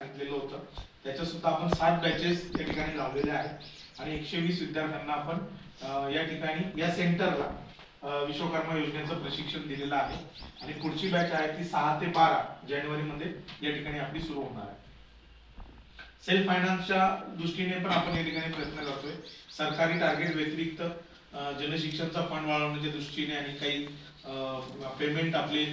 सांगितलेलं होतं त्याच्या सुद्धा आपण 7 बॅचेस या ठिकाणी लावलेल्या आहेत आणि 120 विद्यार्थ्यांना आपण या ठिकाणी या सेंटरला विश्वकर्मा योजनेचं प्रशिक्षण दिलेलं आहे आणि पुढची बॅच आहे ती 6 ते 12 जानेवारी मध्ये या ठिकाणी आपली सुरू होणार आहे. सेल्फ फायनान्सच्या दृष्टीने पण आपण या ठिकाणी प्रयत्न करतोय. सरकारी टार्गेट व्यतिरिक्त जनशिक्षणचा फंड वाढवण्याच्या दृष्टीने आणि काही पेमेंट आपले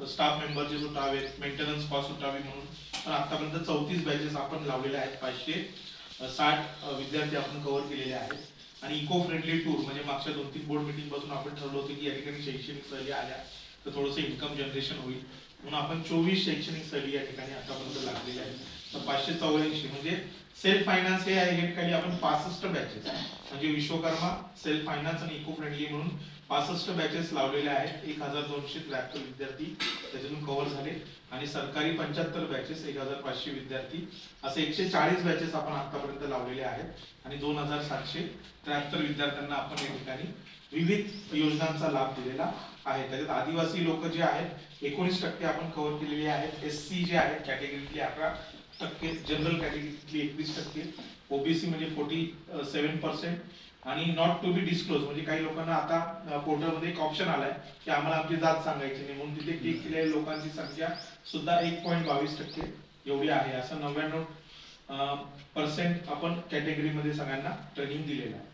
स्टाफ मेंबरचे सुटावे, मेंटेनन्स कॉस्ट सुटावी म्हणून पण आतापर्यंत 34 बॅचेस आपण लावलेले आहेत. 560 विद्यार्थी आपण कव्हर केलेले आहेत आणि इको फ्रेंडली टूर म्हणजे मागच्या 2-3 बोर्ड मीटिंग पासून आपण ठरवलं होतं की या ठिकाणी शैक्षणिक सहली आल्या तर थोडंसं इन्कम जनरेशन होईल म्हणून आपण 24 शैक्षणिक सहली या ठिकाणी आतापर्यंत लागलेल्या आहेत. तर 584 म्हणजे सेल्फ फायनान्स हे आहे ठिकाणी आपण 65 बॅचेस म्हणजे विश्वकर्मा सेल्फ फायनान्स आणि इको फ्रेंडली म्हणून 65 बॅचेस लावलेल्या आहेत. 1273 विद्यार्थी त्याच्यातून कव्हर झाले आणि सरकारी 75 बॅचेस 1500 विद्यार्थी असे 140 बॅचेस आपण आतापर्यंत लावलेले आहेत आणि 2773 विद्यार्थ्यांना आपण या ठिकाणी विविध योजनांचा लाभ दिलेला आहे. त्याच्यात आदिवासी लोक जे आहेत 19% आपण कव्हर केलेले आहेत. एससी जे आहेत कॅटेगरीतले 11%, जनरल कॅटेगरीतली 21%, ओबीसी म्हणजे 47% आणि नॉट टू बी डिस्क्लोज म्हणजे काही लोकांना आता पोर्टलमध्ये एक ऑप्शन आलाय की आम्हाला आमची जात सांगायची नाही म्हणून तिथे क्लिक केलेल्या लोकांची संख्या सुद्धा 1.22% एवढी आहे. असं 99% आपण कॅटेगरीमध्ये सगळ्यांना ट्रेनिंग दिलेलं आहे.